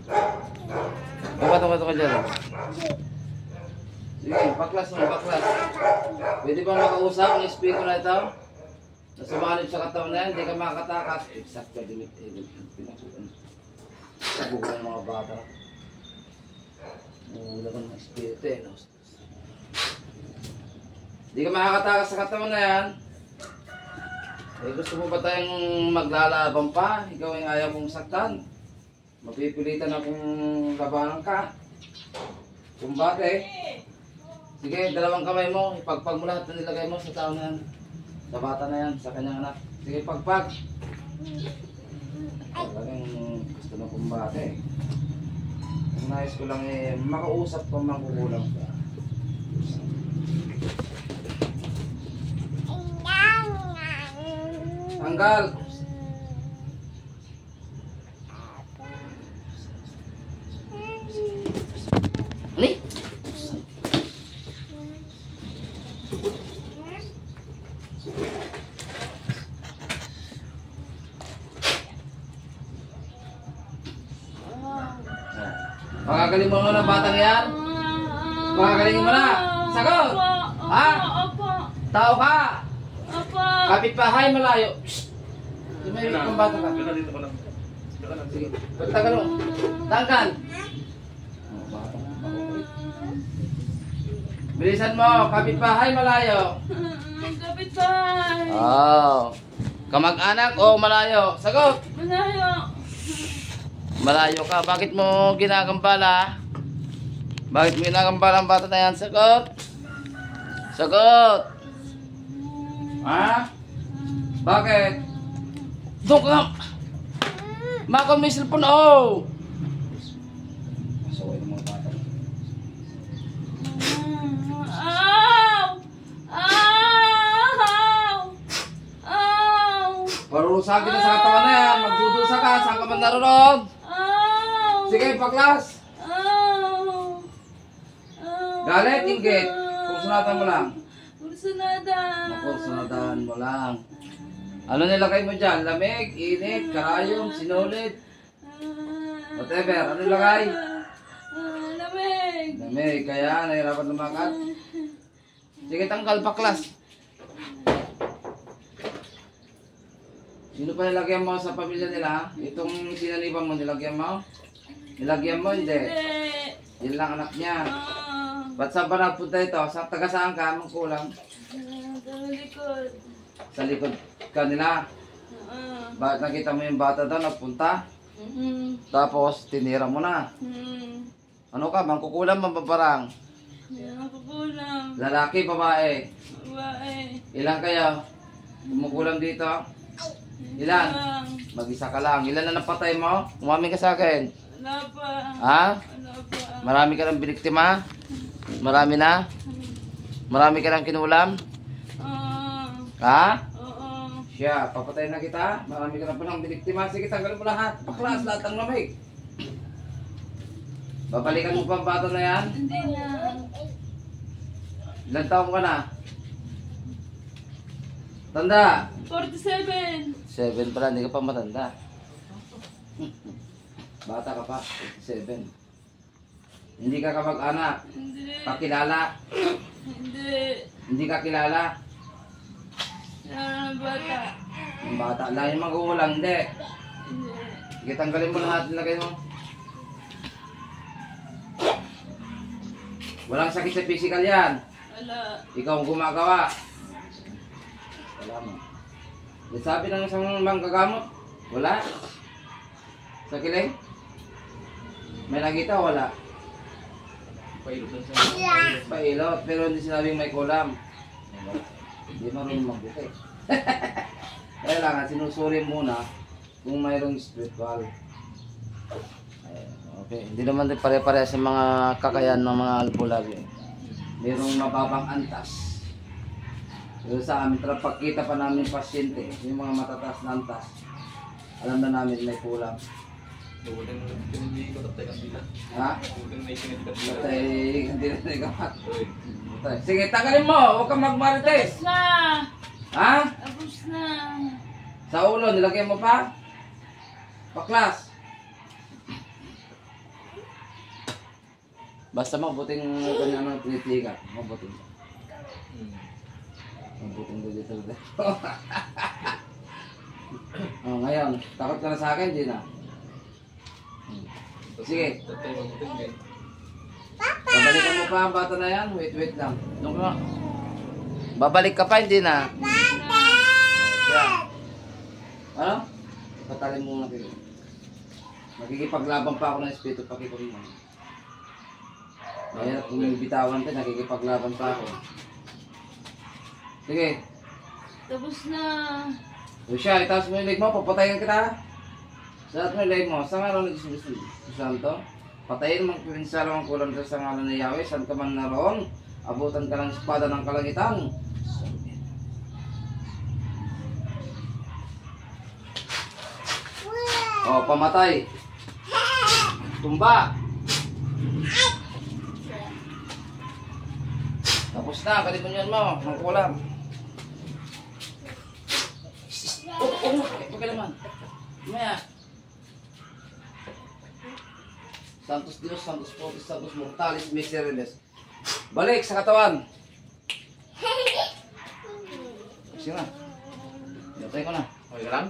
Tuka ka dyan. Sige, baklas mo, baklas. Pwede ba makausap ang espiritu na ito? Nasumanib sa katawan na yan, hindi ka makatakas. Exact ka, dilit. Sabukan ng mga bata. Wala ka ng espiritu eh. Hindi ka makakatakas sa katawan na yan. Eh, gusto mo ba tayong maglalaban pa? Ikaw ay ayaw mong saktan. Mapipilitan akong labanan ka. Kung bakit? Sige, dalawang kamay mo. Ipagpag mo lahat na nilagay mo sa tao na yan. Sa bata na yan, sa kanyang anak. Sige, pagpag. Talagang gusto ng kumbate. Ang nais ko lang eh, makausap ko mangkukulang ka. Tanggal! Ani? Pakagaling mo na ng batang yan? Pakagaling mo na? Sagot! Ha? Tao ka? Kapitbahay malayo. May kang bata ka. Sige, pagtagal mo. Tangkan. Bilisan mo, kapitbahay malayo. Kapitbahay. Oh. Kamag-anak o malayo? Sagot. Malayo. Malayo ka. Bakit mo ginagambala? Bakit mo ginagambala ang bata na yan? Sagot. Sagot. Ha? Bakit? Doon ka! Makon may cellphone, oh! Masaway ng mga bata. Ow! Ow! Ow! Parusagin na sa katawan na yan. Magdudusa ka. Saan ka man naroon? Ow! Sige, paklas! Ow! Galit, inggit. Kung sunatan mo lang. Kursunada. Sunatan mo lang. Ano nilagay mo dyan? Lamig, init, karayom, sinulid. Whatever. Ano nilagay? Lamig. Lamig. Kaya nahirapan lumakad. Sige, tanggal, paklas. Sino pa nilagyan mo sa pamilya nila? Itong sinaniban mo, nilagyan mo? Nilagyan mo, hindi. Yan lang anak niya. Ba't saan pa nagpunta ito? Sa taga saan ka? Anong kulang? Sa likod. Sa likod kanila. Bakit nakita mo yung bata daw nagpunta? Tapos tinira mo na. Ano ka? Mangkukulam, mababarang? Kukulam. Lalaki, babae? Babae. Ilan kayo? Kumukulam dito? Ilan? Mag-isa ka lang. Ilan na napatay mo? Umamin ka sa akin. Wala pa. Ha? Wala pa. Marami ka ng biniktima? Marami na? Marami ka ng kinulam? Ha? Oo. Siya, papatayin na kita. Marami ka na pa ng biniktima. Sige, tanggalin mo lahat. Paklas, lahat ng lamig. Babalikan mo pa ang bata na yan? Hindi na. Ilan taong ka na? Tanda? 47. 7 pala, hindi ka pa matanda. Bata ka pa, 7. Hindi ka kamag-anak. Hindi. Pakilala. Hindi. Hindi ka kilala. Yan ang bata. Ang bata lang yung magulang, hindi. Hindi. Sige, tanggalin mo lahat, nilagay mo. Walang sakit sa physical yan. Wala. Ikaw ang gumagawa. Wala mo. Di sabi ng isang manggagamot, wala. Sa kiling? May nakita o wala? Pailot, pero hindi sinabing may kulam. Hindi marunong magbuti. Kailangan sinusuri muna kung mayroong spiritual. Okay, hindi naman din pare-pare sa mga kakayan ng mga albularyo. Mayroong mababang antas. Pero sa amin, pagkita pa namin pasyente, yung mga matataas na antas, alam na namin may kulang. Ha? Patay, hindi na ikamat. Sige, tagalin mo, huwag kang magmarites. Tapos na. Ha? Tapos na. Sa ulo, nilagyan mo pa? Paklas. Basta mabuting kanya ng pinitika. Mabuting. Mabuting dito. Oh, ngayon, takot ka na sa akin, di na? Sige. Babalikan mo pa ang bata na yan. Wait lang. Doon ka. Babalik ka pa, hindi na? Siya. Ano? Patalin mo muna kayo. Nakikipaglaban pa ako ng espiritu pakipon mo. Ngayon, kung may bitawan ka, nakikipaglaban pa ako. Sige. Tapos na. O siya, itaas mo yung leg mo, papatayin kita. Saat mo yung leg mo, sa ngayon ni Jesus Santo, patayin mo ang pinsala ng kulang sa ngalan ni Yahweh, saan ka man naroon, abutan ka ng espada ng kalangitan. O, pamatay. Tumba. Tapos na, kalipunyan mo, ng kulang. Huwag ka naman. Maya. Santos Dios, Santos Fortis, Santos Mortalis, Miseriles. Balik sa katawan. Sige na. Natay ko na. Okay ka lang?